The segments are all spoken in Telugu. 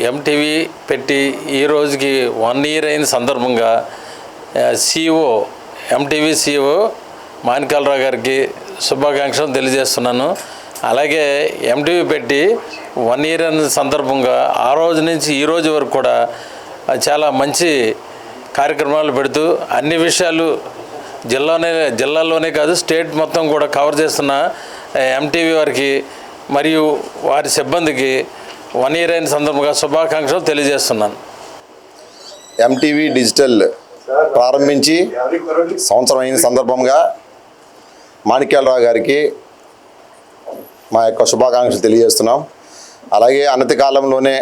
ఎంటీవీ పెట్టి ఈ రోజుకి 1 year అయిన సందర్భంగా CEO ఎంటీవీ CEO మాణిక్యాలరావు గారికి శుభాకాంక్షలు తెలియజేస్తున్నాను. అలాగే ఎంటీవీ పెట్టి 1 year అయిన సందర్భంగా ఆ రోజు నుంచి ఈ రోజు వరకు కూడా చాలా మంచి కార్యక్రమాలు పెడుతూ అన్ని విషయాలు జిల్లాలోనే కాదు స్టేట్ మొత్తం కూడా కవర్ చేస్తున్న ఎంటీవీ వారికి మరియు వారి సిబ్బందికి 1 year అయిన సందర్భంగా శుభాకాంక్షలు తెలియజేస్తున్నాను. ఎంటీవీ డిజిటల్ ప్రారంభించి సంవత్సరం అయిన సందర్భంగా మాణిక్యాలరావు గారికి మా యొక్క శుభాకాంక్షలు తెలియజేస్తున్నాం. అలాగే అనతి కాలంలోనే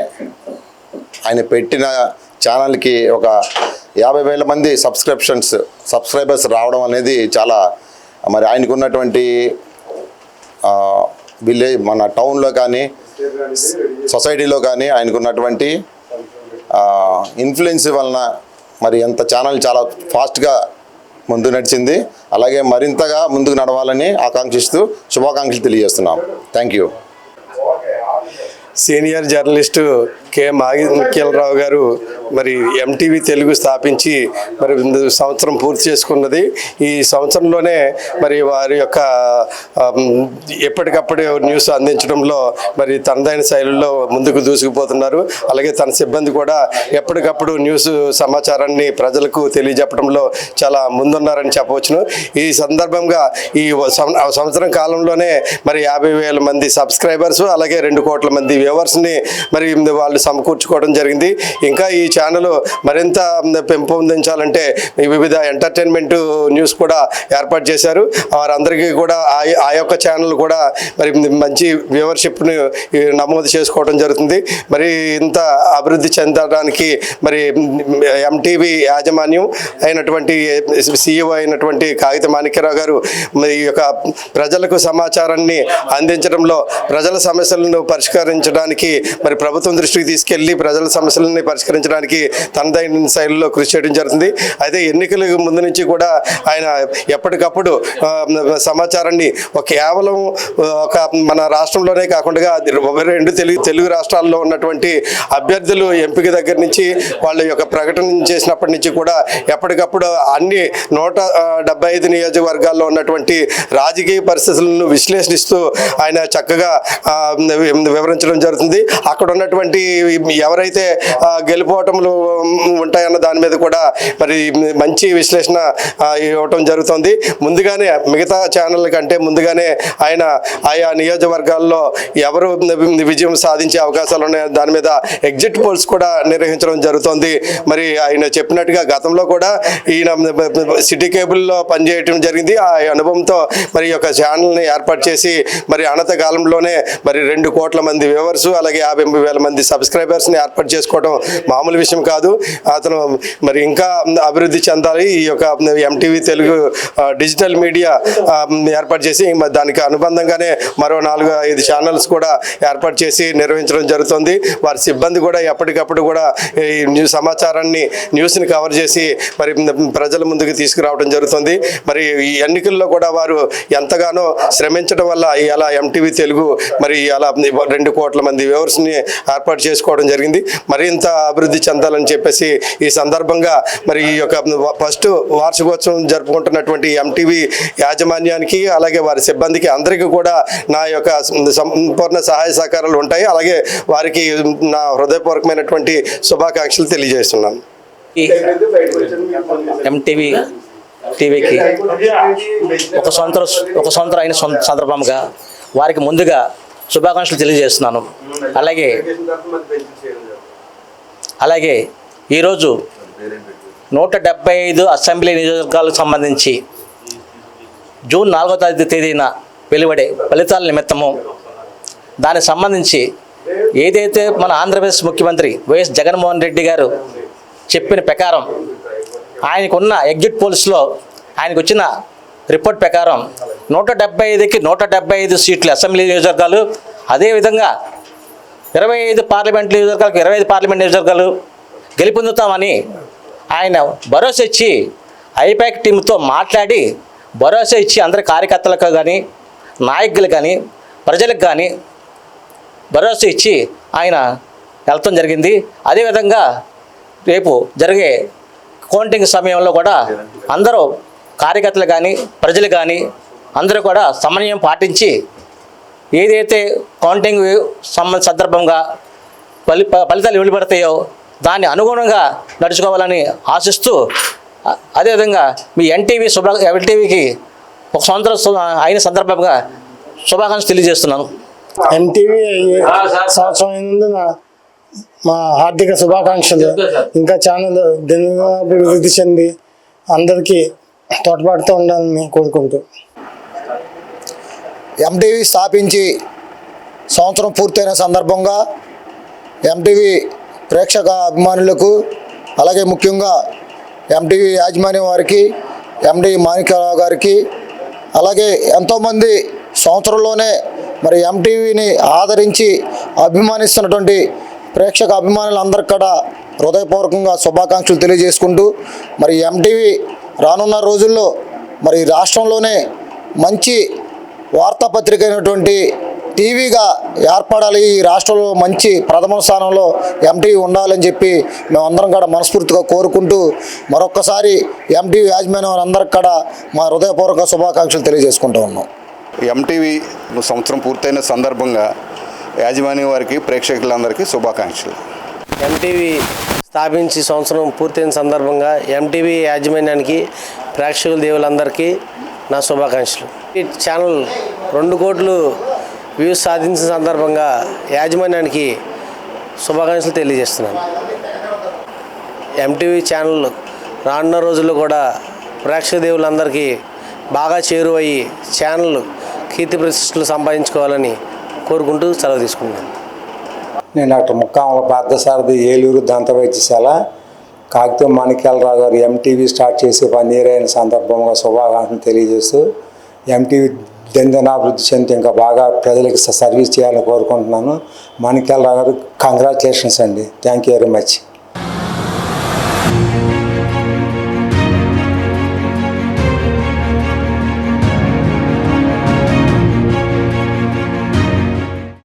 ఆయన పెట్టిన ఛానల్కి ఒక 50,000 మంది సబ్స్క్రైబర్స్ రావడం అనేది చాలా మరి ఆయనకు ఉన్నటువంటి విలేజ్ మన టౌన్లో కానీ సొసైటీలో కానీ ఆయనకు ఉన్నటువంటి ఇన్ఫ్లుయెన్స్ వలన మరి ఎంత ఛానల్ చాలా ఫాస్ట్గా ముందు నడిచింది. అలాగే మరింతగా ముందుకు నడవాలని ఆకాంక్షిస్తూ శుభాకాంక్షలు తెలియజేస్తున్నాం. Thank you. Senior journalist K Manikyalarao గారు మరి ఎంటీవీ తెలుగు స్థాపించి మరి సంవత్సరం పూర్తి చేసుకున్నది. ఈ సంవత్సరంలోనే మరి వారి యొక్క ఎప్పటికప్పుడు న్యూస్ అందించడంలో మరి తనదైన శైలిలో ముందుకు దూసుకుపోతున్నారు. అలాగే తన సిబ్బంది కూడా ఎప్పటికప్పుడు న్యూస్ సమాచారాన్ని ప్రజలకు తెలియజెప్పడంలో చాలా ముందున్నారని చెప్పవచ్చును. ఈ సందర్భంగా ఈ సంవత్సరం కాలంలోనే మరి 50,000 మంది సబ్స్క్రైబర్స్ అలాగే 2 కోట్ల మంది వ్యూవర్స్ని మరి వాళ్ళు సమకూర్చుకోవడం జరిగింది. ఇంకా ఈ ఛానల్ మరింత పెంపొందించాలంటే వివిధ ఎంటర్టైన్మెంట్ న్యూస్ కూడా ఏర్పాటు చేశారు. వారందరికీ కూడా ఆ యొక్క ఛానల్ కూడా మరి మంచి వ్యూవర్షిప్ని నమోదు చేసుకోవడం జరుగుతుంది. మరి ఇంత అభివృద్ధి చెందడానికి మరి ఎంటీవీ యాజమాన్యం అయినటువంటి CEO అయినటువంటి కాగిత మాణిక్యరావు గారు మరి ఈ యొక్క ప్రజలకు సమాచారాన్ని అందించడంలో ప్రజల సమస్యలను పరిష్కరించడానికి మరి ప్రభుత్వం దృష్టికి తీసుకెళ్లి ప్రజల సమస్యలని పరిష్కరించడానికి తనదైన శైలిలో కృషి చేయడం జరుగుతుంది. అయితే ఎన్నికల ముందు నుంచి కూడా ఆయన ఎప్పటికప్పుడు సమాచారాన్ని కేవలం ఒక మన రాష్ట్రంలోనే కాకుండా 2 తెలుగు రాష్ట్రాల్లో ఉన్నటువంటి అభ్యర్థులు ఎంపిక దగ్గర నుంచి వాళ్ళ యొక్క ప్రకటన చేసినప్పటి నుంచి కూడా ఎప్పటికప్పుడు అన్ని 175 నియోజకవర్గాల్లో ఉన్నటువంటి రాజకీయ పరిస్థితులను విశ్లేషిస్తూ ఆయన చక్కగా వివరించడం జరుగుతుంది. అక్కడ ఉన్నటువంటి ఎవరైతే గెలుపోవటములు ఉంటాయన్న దాని మీద కూడా మరి మంచి విశ్లేషణ ఇవ్వటం జరుగుతుంది. ముందుగానే మిగతా ఛానళ్ళ కంటే ముందుగానే ఆయన ఆయా నియోజకవర్గాల్లో ఎవరు విజయం సాధించే అవకాశాలు ఉన్నాయో దాని మీద ఎగ్జిట్ పోల్స్ కూడా నిర్వహించడం జరుగుతుంది. మరి ఆయన చెప్పినట్టుగా గతంలో కూడా ఈయన సిటీ కేబుల్లో పనిచేయటం జరిగింది. ఆ అనుభవంతో మరి యొక్క ఛానల్ని ఏర్పాటు చేసి మరి అనత కాలంలోనే మరి 2 కోట్ల మంది వ్యూవర్స్ అలాగే 50,000 మంది సబ్స్క్రైబర్స్ని ఏర్పాటు చేసుకోవడం మామూలు విషయం కాదు. అతను మరి ఇంకా అభివృద్ధి చెందాలి. ఈ యొక్క ఎంటీవీ తెలుగు డిజిటల్ మీడియా ఏర్పాటు చేసి దానికి అనుబంధంగానే మరో 4-5 ఛానల్స్ కూడా ఏర్పాటు చేసి నిర్వహించడం జరుగుతుంది. వారి సిబ్బంది కూడా ఎప్పటికప్పుడు కూడా ఈ సమాచారాన్ని న్యూస్ని కవర్ చేసి మరి ప్రజల ముందుకు తీసుకురావడం జరుగుతుంది. మరి ఈ ఎన్నికల్లో కూడా వారు ఎంతగానో శ్రమించడం వల్ల ఇలా ఎంటీవీ తెలుగు మరి అలా 2 కోట్ల మంది వ్యూవర్స్ని ఏర్పాటు చేసుకోవడం జరిగింది. మరింత అభివృద్ధి చెందాలని చెప్పేసి ఈ సందర్భంగా మరి ఈ యొక్క ఫస్ట్ వార్షికోత్సవం జరుపుకుంటున్నటువంటి ఎంటీవీ యాజమాన్యానికి అలాగే వారి సిబ్బందికి అందరికీ కూడా నా యొక్క సంపూర్ణ సహాయ సహకారాలు ఉంటాయి. అలాగే వారికి నా హృదయపూర్వకమైనటువంటి శుభాకాంక్షలు తెలియజేస్తున్నాను. ఎంటీవీ టీవీకి ఒక సంవత్సరం అయిన సందర్భంగా వారికి ముందుగా శుభాకాంక్షలు తెలియజేస్తున్నాను. అలాగే ఈరోజు 175 అసెంబ్లీ నియోజకవర్గాలకు సంబంధించి జూన్ 4వ తేదీన వెలువడే ఫలితాల నిమిత్తము దానికి సంబంధించి ఏదైతే మన ఆంధ్రప్రదేశ్ ముఖ్యమంత్రి వైఎస్ జగన్మోహన్ రెడ్డి గారు చెప్పిన ప్రకారం ఆయనకున్న ఎగ్జిట్ పోల్స్లో ఆయనకు వచ్చిన రిపోర్ట్ ప్రకారం 175కి 175 సీట్లు అసెంబ్లీ నియోజకవర్గాలు, అదేవిధంగా 25 పార్లమెంట్ నియోజకవర్గాలకు 25 పార్లమెంట్ నియోజకవర్గాలు గెలుపొందుతామని ఆయన భరోసా ఇచ్చి ఐపాక్ టీంతో మాట్లాడి భరోసా ఇచ్చి అందరి కార్యకర్తలకు కానీ నాయకులు కానీ ప్రజలకు కానీ భరోసా ఇచ్చి ఆయన వెళ్తాం జరిగింది. అదేవిధంగా రేపు జరిగే కౌంటింగ్ సమయంలో కూడా అందరూ కార్యకర్తలు కానీ ప్రజలు కానీ అందరూ కూడా సమన్వయం పాటించి ఏదైతే కౌంటింగ్ సందర్భంగా ఫలితాలు వెలువడతాయో దాన్ని అనుగుణంగా నడుచుకోవాలని ఆశిస్తూ, అదేవిధంగా మీ ఎన్టీవీకి ఒక సంవత్సరం అయిన సందర్భంగా శుభాకాంక్షలు తెలియజేస్తున్నాను. ఎన్టీవీ సంవత్సరం అయినందున మా హార్దిక శుభాకాంక్షలు. ఇంకా ఛానల్ దినదినాభివృద్ధి చెంది అందరికీ తోడ్పాటుతో ఉండాలని కోరుకుంటూ. ఎంటీవీ స్థాపించి సంవత్సరం పూర్తయిన సందర్భంగా ఎంటీవీ ప్రేక్షక అభిమానులకు, అలాగే ముఖ్యంగా ఎంటీవీ యాజమాన్యం వారికి, ఎండి మాణిక్యరావు గారికి, అలాగే ఎంతోమంది సంవత్సరంలోనే మరి ఎంటీవీని ఆదరించి అభిమానిస్తున్నటువంటి ప్రేక్షక అభిమానులందరికీ కూడా హృదయపూర్వకంగా శుభాకాంక్షలు తెలియజేసుకుంటూ, మరి ఎంటీవీ రానున్న రోజుల్లో మరి రాష్ట్రంలోనే మంచి వార్తాపత్రిక అయినటువంటి టీవీగా ఏర్పడాలి, ఈ రాష్ట్రంలో మంచి ప్రథమ స్థానంలో ఎంటీవీ ఉండాలని చెప్పి మేమందరం కూడా మనస్ఫూర్తిగా కోరుకుంటూ మరొక్కసారి ఎంటీవీ యాజమాన్యం అందరికి కూడా మా హృదయపూర్వక శుభాకాంక్షలు తెలియజేసుకుంటూ ఉన్నాం. ఎంటీవీ సంవత్సరం పూర్తయిన సందర్భంగా యాజమాన్యం వారికి, ప్రేక్షకులందరికీ శుభాకాంక్షలు. ఎంటీవీ స్థాపించి సంవత్సరం పూర్తయిన సందర్భంగా ఎంటీవీ యాజమాన్యానికి, ప్రేక్షకుల దేవులందరికీ నా శుభాకాంక్షలు. ఈ ఛానల్ 2 కోట్లు వ్యూస్ సాధించిన సందర్భంగా యాజమాన్యానికి శుభాకాంక్షలు తెలియజేస్తున్నాను. ఎంటీవీ ఛానల్ రానున్న రోజుల్లో కూడా ప్రేక్షక దేవులందరికీ బాగా చేరువయ్యి ఛానల్ కీర్తి ప్రతిష్టలు సంపాదించుకోవాలని కోరుకుంటూ సెలవు తీసుకున్నాను. నేను డాక్టర్ ముక్కామల పార్థసారథి, ఏలూరు దంత వైద్యశాల. కాగితం మాణిక్యాలరావు గారు ఎంటీవీ స్టార్ట్ చేసి 1 year అయిన సందర్భంగా శుభాకాంక్షలు తెలియజేస్తూ, ఎంటీవీ దినదినాభివృద్ధి చెంది ఇంకా బాగా ప్రజలకు సర్వీస్ చేయాలని కోరుకుంటున్నాను. మాణిక్యాలరావు గారు కంగ్రాచులేషన్స్ అండి. Thank you very much.